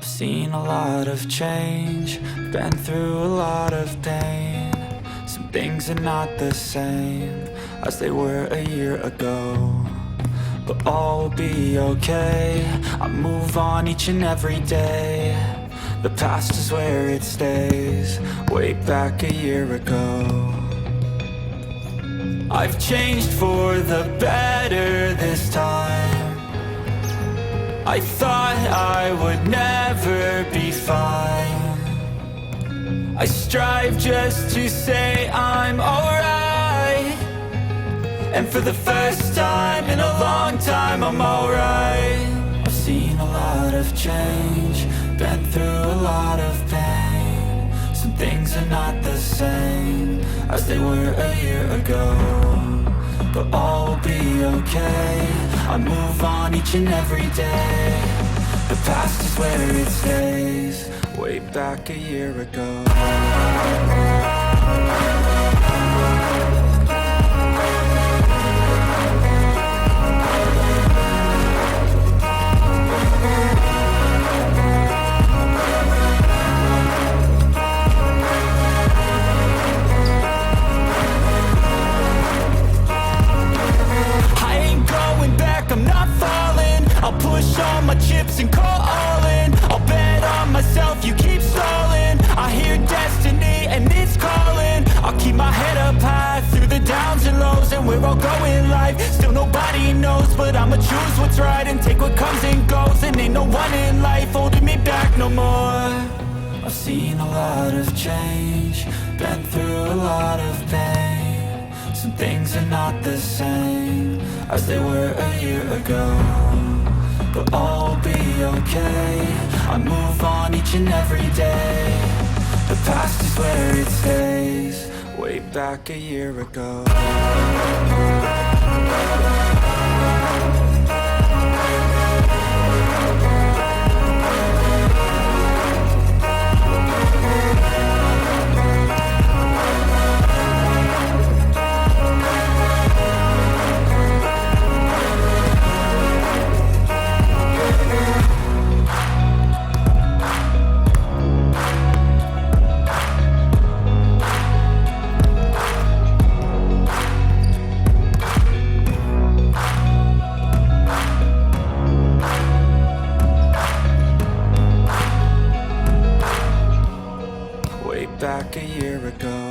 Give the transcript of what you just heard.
I've seen a lot of change, been through a lot of pain. Some things are not the same as they were a year ago, but all will be okay. I move on each and every day. The past is where it stays, way back a year ago. I've changed for the better this time. I thought I would never be fine. I strive just to say I'm alright, and for the first time in a long time I'm alright. I've seen a lot of change, been through a lot of pain. Some things are not the same as they were a year ago, but all will be okay. I move on each and every day. The past is where it stays, way back a year ago. I'm not falling. I'll push all my chips and call all in. I'll bet on myself, you keep stalling. I hear destiny and it's calling. I'll keep my head up high through the downs and lows, and we're all going life. Still nobody knows, but I'ma choose what's right and take what comes and goes. And ain't no one in life holding me back no more. I've seen a lot of change, been through a lot of pain. Some things are not the same as they were a year ago, but all will be okay. I move on each and every day. The past is where it stays, way back a year ago. Back a year ago.